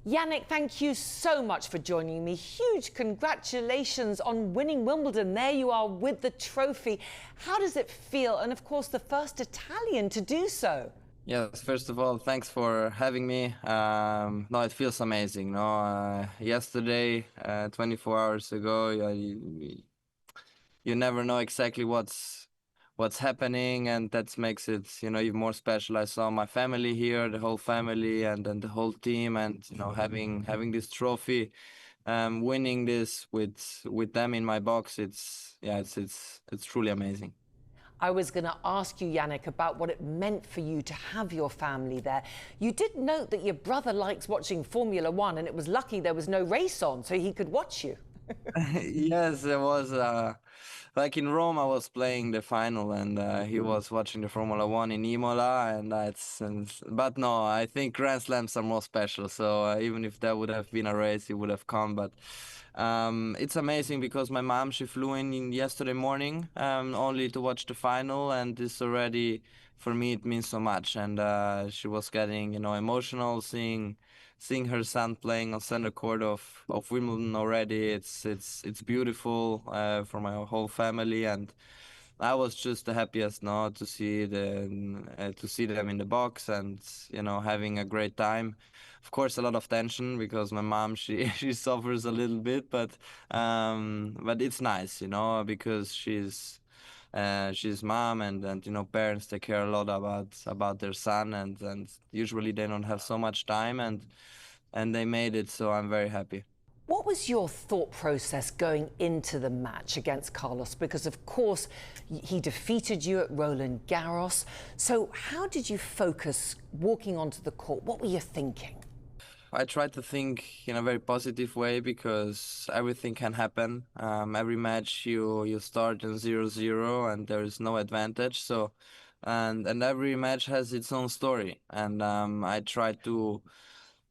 Jannik, thank you so much for joining me. Huge congratulations on winning Wimbledon. There you are with the trophy. How does it feel? And of course, the first Italian to do so. Yes, first of all, thanks for having me. No, it feels amazing. No, yesterday, 24 hours ago, you never know exactly what's happening, and that makes it, even more special. I saw my family here, the whole family, and then the whole team, and having this trophy, winning this with them in my box. It's truly amazing. I was going to ask you, Jannik, about what it meant for you to have your family there. You did note that your brother likes watching Formula One, and it was lucky there was no race on, so he could watch you. Yes, it was like in Rome. I was playing the final, and he was watching the Formula One in Imola, but no, I think Grand Slams are more special. So even if that would have been a race, he would have come. But it's amazing because my mom, she flew in yesterday morning only to watch the final, and this already for me it means so much. And she was getting emotional seeing her son playing on center court of Wimbledon already. It's beautiful for my whole family, and I was just the happiest now to see them in the box and having a great time. Of course, a lot of tension because my mom, she she suffers a little bit, but it's nice, because she's mom, and parents take care a lot about their son, and usually they don't have so much time, and they made it, so I'm very happy. What was your thought process going into the match against Carlos? Because, of course, he defeated you at Roland Garros. So how did you focus walking onto the court? What were you thinking? I try to think in a very positive way because everything can happen. Every match you start in 0-0 and there is no advantage. So, and every match has its own story. And I try to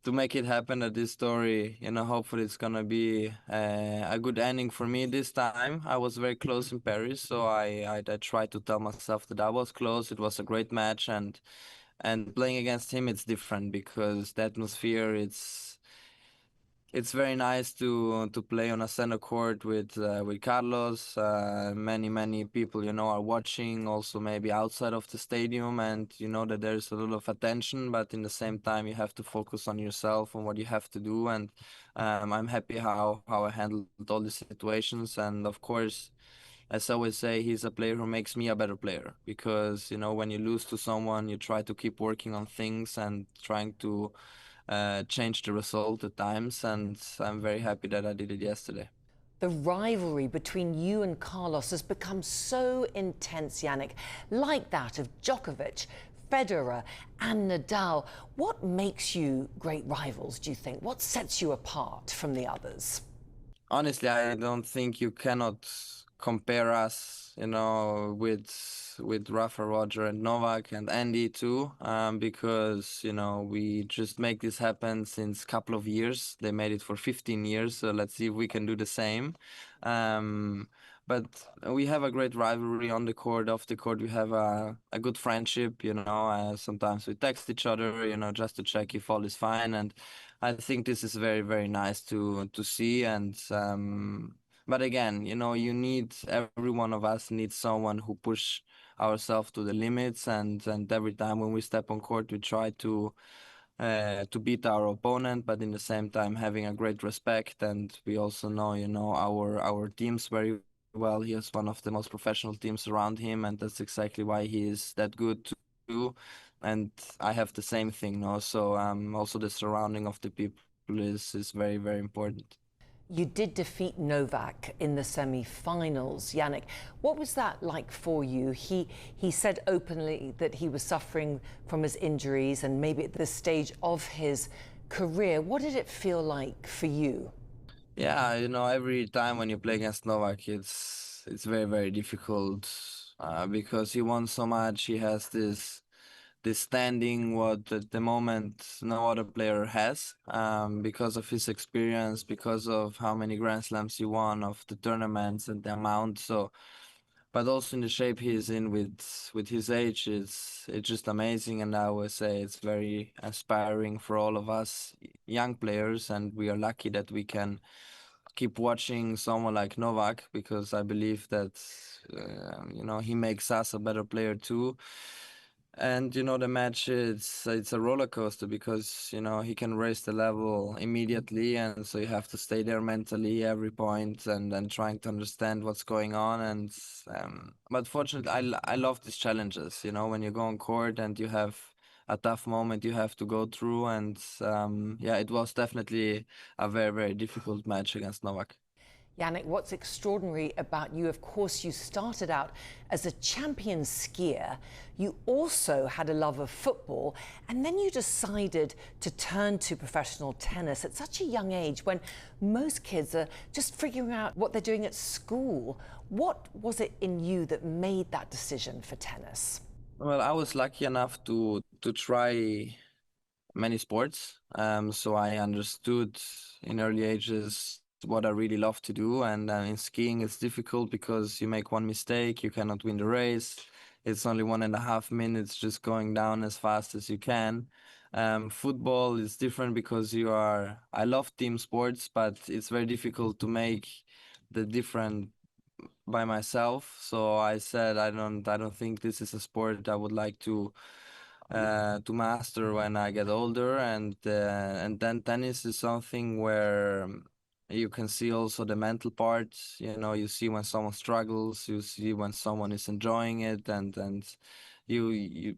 make it happen that this story, hopefully it's gonna be a good ending for me this time. I was very close in Paris, so I tried to tell myself that I was close. It was a great match, and playing against him, it's different because the atmosphere, it's very nice to play on a center court with Carlos. Many people are watching also maybe outside of the stadium, and you know that there's a lot of attention, but in the same time you have to focus on yourself, on what you have to do. And I'm happy how I handled all the situations. And of course, as I always say, he's a player who makes me a better player because when you lose to someone, you try to keep working on things and trying to change the result at times, and I'm very happy that I did it yesterday. The rivalry between you and Carlos has become so intense, Jannik, like that of Djokovic, Federer and Nadal. What makes you great rivals, do you think? What sets you apart from the others? Honestly, I don't think you cannot compare us, with Rafa, Roger, and Novak and Andy too, because we just make this happen since couple of years. They made it for 15 years, so let's see if we can do the same. Um, but we have a great rivalry on the court, off the court. We have a good friendship, sometimes we text each other, just to check if all is fine, and I think this is very, very nice to see. And but again, you need every one of us needs someone who push ourselves to the limits, and every time when we step on court, we try to beat our opponent, but in the same time having a great respect. And we also know, our teams very well. He has one of the most professional teams around him, and that's exactly why he is that good too. And I have the same thing, no? So also the surrounding of the people is very, very important. You did defeat Novak in the semi-finals, Jannik. What was that like for you? He said openly that he was suffering from his injuries and maybe at this stage of his career. What did it feel like for you? Yeah, every time when you play against Novak, it's very, very difficult because he won so much. He has this standing what at the moment no other player has, because of his experience, because of how many Grand Slams he won, of the tournaments and the amount. So but also in the shape he is in with his age, it's just amazing. And I would say it's very inspiring for all of us young players, and we are lucky that we can keep watching someone like Novak, because I believe that he makes us a better player too. And the match, it's a roller coaster, because he can raise the level immediately, and so you have to stay there mentally every point, and then trying to understand what's going on. And but fortunately, I love these challenges. When you go on court and you have a tough moment you have to go through, and yeah, it was definitely a very, very difficult match against Novak. Jannik, what's extraordinary about you, of course, you started out as a champion skier. You also had a love of football, and then you decided to turn to professional tennis at such a young age when most kids are just figuring out what they're doing at school. What was it in you that made that decision for tennis? Well, I was lucky enough to try many sports. So I understood in early ages what I really love to do. And in skiing, it's difficult because you make one mistake, you cannot win the race. It's only 1.5 minutes just going down as fast as you can. Football is different because I love team sports, but it's very difficult to make the different by myself. So I said I don't think this is a sport I would like to master when I get older. And then tennis is something where you can see also the mental part. You see when someone struggles, you see when someone is enjoying it, and you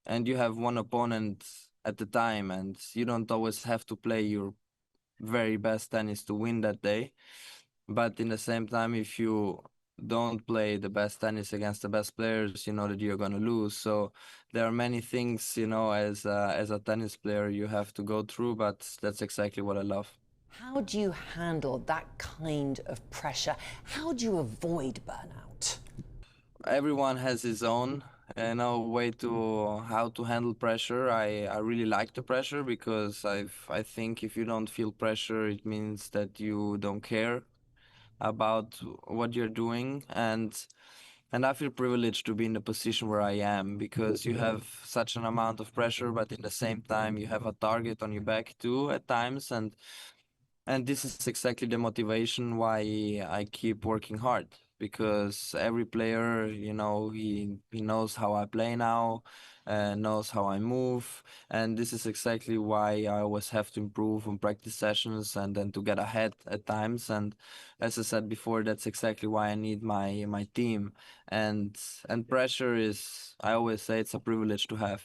and you have one opponent at the time, and you don't always have to play your very best tennis to win that day. But in the same time, if you don't play the best tennis against the best players, you know that you're going to lose. So there are many things, as a tennis player you have to go through, but that's exactly what I love. How do you handle that kind of pressure? How do you avoid burnout? Everyone has his own, way to how to handle pressure. I really like the pressure, because I think if you don't feel pressure, it means that you don't care about what you're doing. And I feel privileged to be in the position where I am, because you have such an amount of pressure, but in the same time you have a target on your back too at times. And this is exactly the motivation why I keep working hard, because every player, he knows how I play now, knows how I move, and this is exactly why I always have to improve on practice sessions and then to get ahead at times. And as I said before, that's exactly why I need my team. And pressure is, I always say, it's a privilege to have.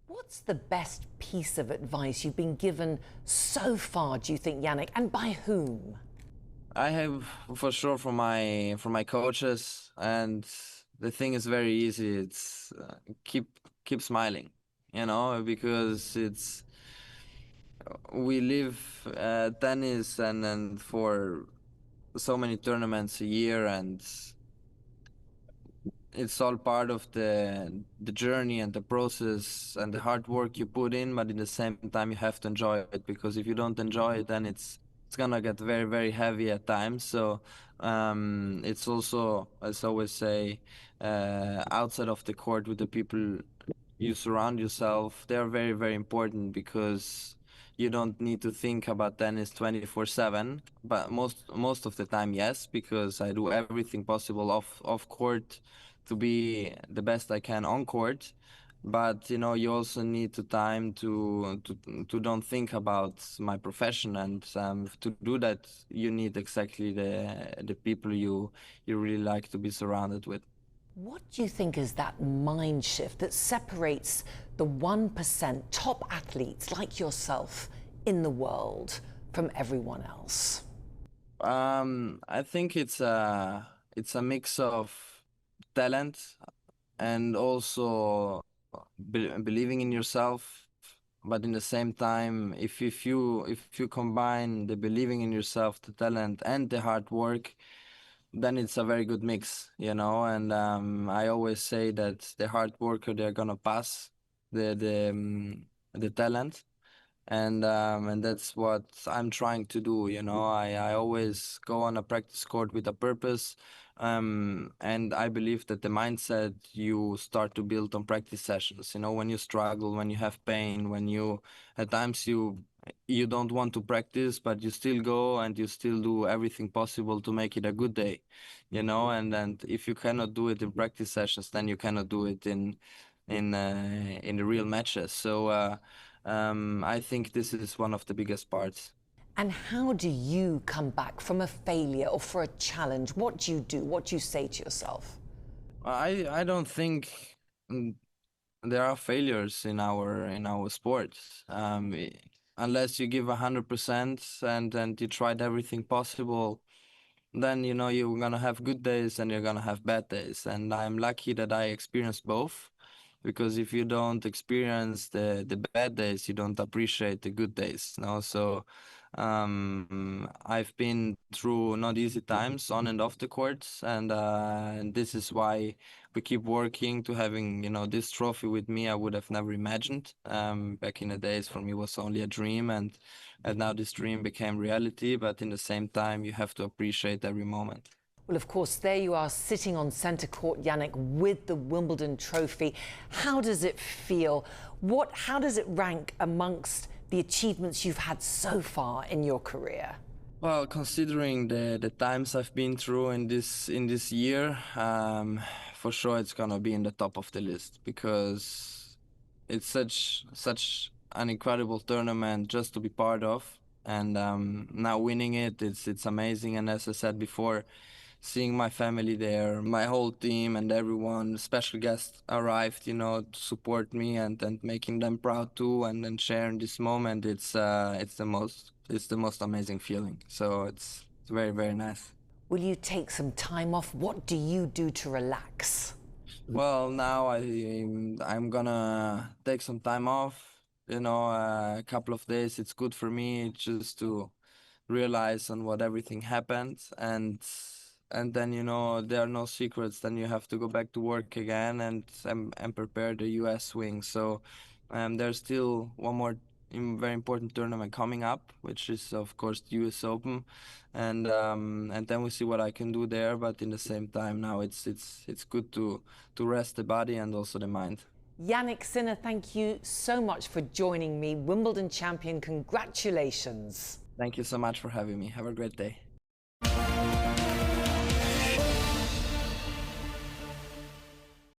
What's the best piece of advice you've been given so far, do you think, Jannik, and by whom? I have, for sure, from my coaches, and the thing is very easy. It's keep smiling, because we live tennis, and for so many tournaments a year, and it's all part of the journey and the process and the hard work you put in. But in the same time, you have to enjoy it, because if you don't enjoy it, then it's gonna get very, very heavy at times. So it's also, as I always say, outside of the court, with the people you surround yourself, they're very, very important, because you don't need to think about tennis 24/7. But most of the time, yes, because I do everything possible off court to be the best I can on court. But you also need the time to don't think about my profession. And to do that, you need exactly the people you really like to be surrounded with. What do you think is that mind shift that separates the 1% top athletes like yourself in the world from everyone else? I think it's a mix of talent, and also believing in yourself. But in the same time, if you combine the believing in yourself, the talent, and the hard work, then it's a very good mix. And I always say that the hard worker, they're gonna pass the talent. And that's what I'm trying to do. I always go on a practice court with a purpose, And I believe that the mindset you start to build on practice sessions, you know, when you struggle, when you have pain, when you at times you don't want to practice, but you still go and you still do everything possible to make it a good day, you know. And if you cannot do it in practice sessions, then you cannot do it in the real matches. So I think this is one of the biggest parts. And how do you come back from a failure or for a challenge? What do you do? What do you say to yourself? I don't think mm, there are failures in our sports. Unless you give 100% and you tried everything possible, then you know you're gonna have good days and you're gonna have bad days. And I'm lucky that I experienced both, because if you don't experience the bad days, you don't appreciate the good days. No, so I've been through not easy times on and off the courts, and this is why we keep working to having, you know, this trophy with me. I would have never imagined. Back in the days, for me, it was only a dream, and now this dream became reality. But in the same time, you have to appreciate every moment. Well, of course, there you are sitting on centre court, Jannik, with the Wimbledon trophy. How does it feel? How does it rank amongst the achievements you've had so far in your career? Well, considering the times I've been through in this year, for sure it's gonna be in the top of the list, because it's such an incredible tournament just to be part of, and now winning it, it's amazing. And as I said before, seeing my family there, my whole team and everyone, special guests arrived, you know, to support me, and making them proud too, and then sharing this moment, it's the most amazing feeling. So it's very, very nice. Will you take some time off? What do you do to relax? Well, now I'm gonna take some time off, you know, a couple of days. It's good for me just to realize on what everything happened, and then, you know, there are no secrets. Then you have to go back to work again and prepare the US swing. So there's still one more very important tournament coming up, which is of course the US Open, and then we see what I can do there. But in the same time, now it's good to rest the body and also the mind. Jannik Sinner, thank you so much for joining me. Wimbledon champion, congratulations. Thank you so much for having me. Have a great day.